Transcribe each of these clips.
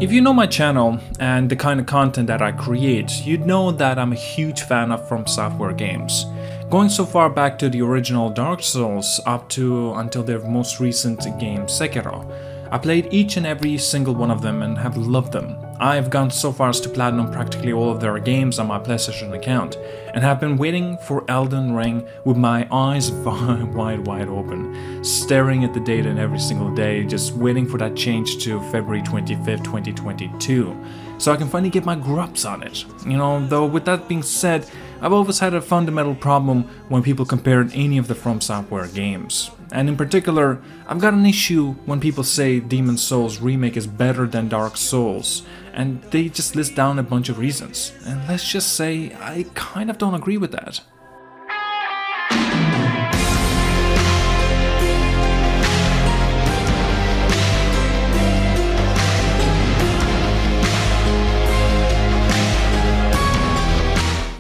If you know my channel and the kind of content that I create, you'd know that I'm a huge fan of From Software games. Going so far back to the original Dark Souls up to until their most recent game Sekiro. I played each and every single one of them and have loved them. I've gone so far as to platinum practically all of their games on my PlayStation account and have been waiting for Elden Ring with my eyes wide open, staring at the data every single day, just waiting for that change to February 25th, 2022, so I can finally get my grubs on it. You know, though with that being said, I've always had a fundamental problem when people compare any of the From Software games. And in particular, I've got an issue when people say Demon's Souls Remake is better than Dark Souls, and they just list down a bunch of reasons. And let's just say, I kind of don't agree with that.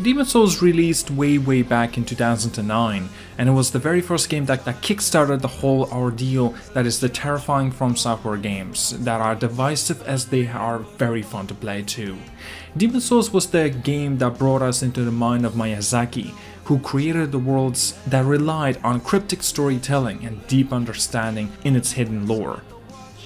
Demon's Souls released way back in 2009, and it was the very first game that kickstarted the whole ordeal that is the terrifying From Software games that are divisive as they are very fun to play too. Demon's Souls was the game that brought us into the mind of Miyazaki, who created the worlds that relied on cryptic storytelling and deep understanding in its hidden lore.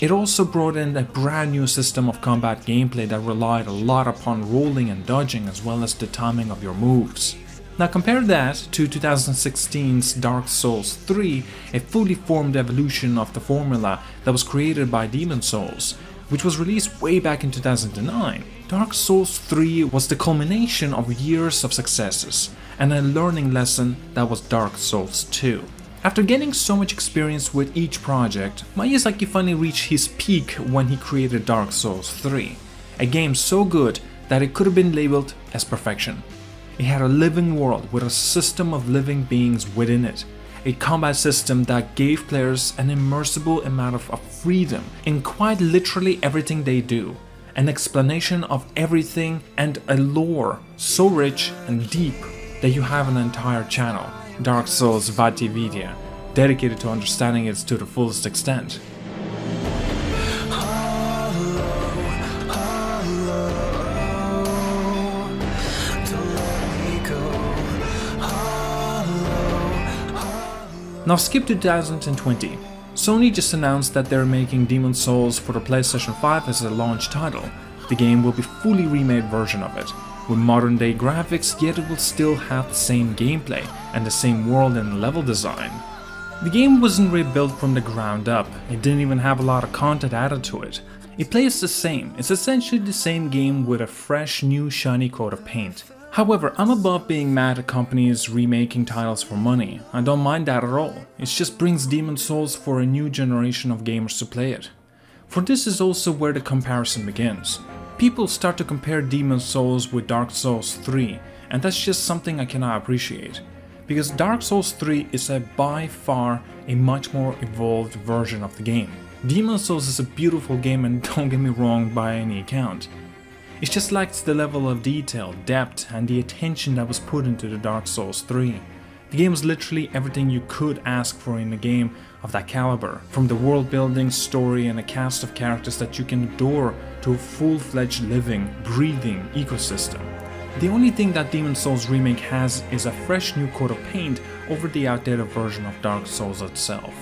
It also brought in a brand new system of combat gameplay that relied a lot upon rolling and dodging as well as the timing of your moves. Now compare that to 2016's Dark Souls 3, a fully formed evolution of the formula that was created by Demon's Souls, which was released way back in 2009. Dark Souls 3 was the culmination of years of successes and a learning lesson that was Dark Souls 2. After getting so much experience with each project, Miyazaki finally reached his peak when he created Dark Souls 3, a game so good that it could have been labeled as perfection. It had a living world with a system of living beings within it, a combat system that gave players an immersible amount of freedom in quite literally everything they do, an explanation of everything, and a lore so rich and deep that you have an entire channel, Dark Souls Vatividia, dedicated to understanding it to the fullest extent. Now skip to 2020. Sony just announced that they're making Demon's Souls for the PlayStation 5 as a launch title. The game will be a fully remade version of it, with modern day graphics, yet it will still have the same gameplay and the same world and level design. The game wasn't rebuilt from the ground up, it didn't even have a lot of content added to it. It plays the same, it's essentially the same game with a fresh new shiny coat of paint. However, I'm above being mad at companies remaking titles for money. I don't mind that at all, it just brings Demon's Souls for a new generation of gamers to play it. For this is also where the comparison begins. People start to compare Demon's Souls with Dark Souls 3, and that's just something I cannot appreciate. Because Dark Souls 3 is by far a much more evolved version of the game. Demon's Souls is a beautiful game, and don't get me wrong by any account. It just lacks the level of detail, depth, and the attention that was put into the Dark Souls 3. The game was literally everything you could ask for in a game of that caliber, from the world building, story, and a cast of characters that you can adore to a full-fledged living, breathing ecosystem. The only thing that Demon's Souls Remake has is a fresh new coat of paint over the outdated version of Dark Souls itself.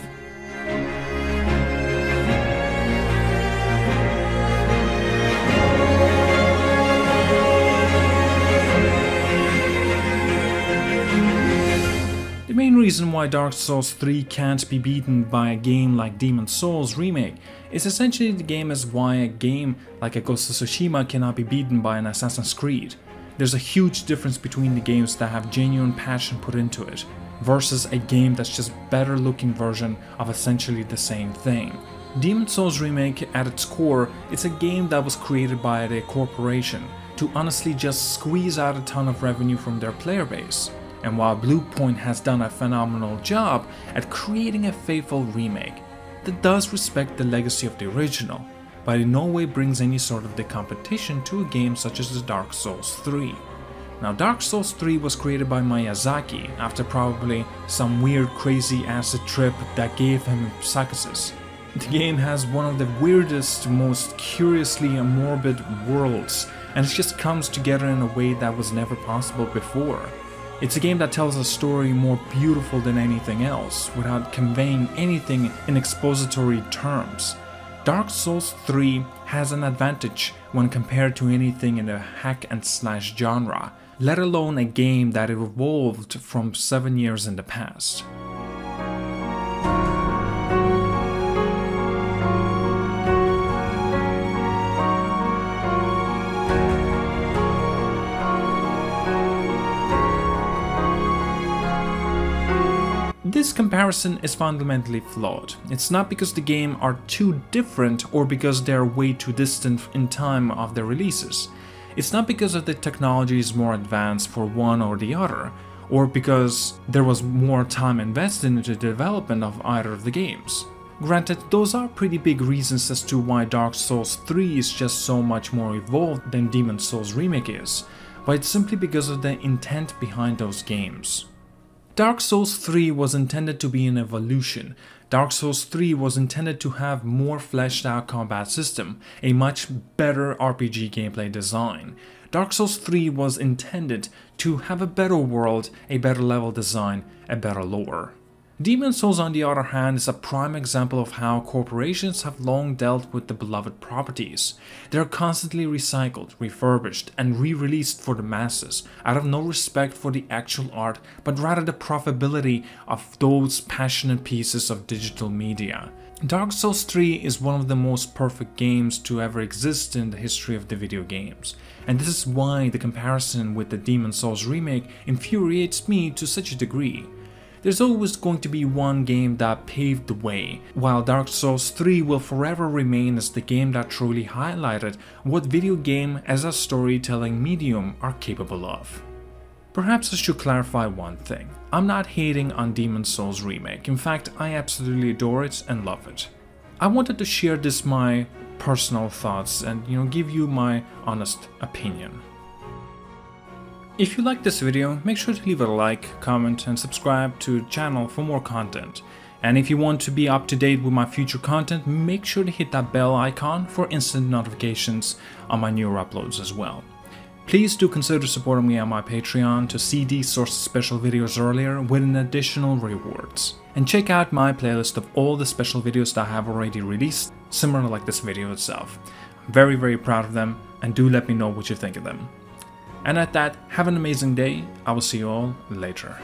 The main reason why Dark Souls 3 can't be beaten by a game like Demon's Souls Remake is essentially the game as why a game like a Ghost of Tsushima cannot be beaten by an Assassin's Creed. There's a huge difference between the games that have genuine passion put into it versus a game that's just better looking version of essentially the same thing. Demon's Souls Remake at its core is a game that was created by a corporation to honestly just squeeze out a ton of revenue from their player base. And while Bluepoint has done a phenomenal job at creating a faithful remake that does respect the legacy of the original, but in no way brings any sort of the competition to a game such as the Dark Souls 3. Now Dark Souls 3 was created by Miyazaki after probably some weird crazy acid trip that gave him psychosis. The game has one of the weirdest, most curiously morbid worlds, and it just comes together in a way that was never possible before. It's a game that tells a story more beautiful than anything else, without conveying anything in expository terms. Dark Souls 3 has an advantage when compared to anything in the hack and slash genre, let alone a game that evolved from 7 years in the past. This comparison is fundamentally flawed. It's not because the game are too different or because they're way too distant in time of their releases. It's not because of the technology is more advanced for one or the other, or because there was more time invested into the development of either of the games. Granted, those are pretty big reasons as to why Dark Souls 3 is just so much more evolved than Demon's Souls Remake is, but it's simply because of the intent behind those games. Dark Souls 3 was intended to be an evolution. Dark Souls 3 was intended to have more fleshed out combat system, a much better RPG gameplay design. Dark Souls 3 was intended to have a better world, a better level design, a better lore. Demon's Souls, on the other hand, is a prime example of how corporations have long dealt with the beloved properties. They are constantly recycled, refurbished, and re-released for the masses, out of no respect for the actual art, but rather the profitability of those passionate pieces of digital media. Dark Souls 3 is one of the most perfect games to ever exist in the history of the video games, and this is why the comparison with the Demon's Souls remake infuriates me to such a degree. There's always going to be one game that paved the way, while Dark Souls 3 will forever remain as the game that truly highlighted what video game as a storytelling medium are capable of. Perhaps I should clarify one thing. I'm not hating on Demon's Souls Remake, in fact I absolutely adore it and love it. I wanted to share this my personal thoughts and give you my honest opinion. If you like this video, make sure to leave it a like, comment and subscribe to the channel for more content. And if you want to be up to date with my future content, make sure to hit that bell icon for instant notifications on my newer uploads as well. Please do consider supporting me on my Patreon to see these sorts of special videos earlier with an additional rewards. And check out my playlist of all the special videos that I have already released, similar like this video itself. I'm very proud of them, and do let me know what you think of them. And at that, have an amazing day. I will see you all later.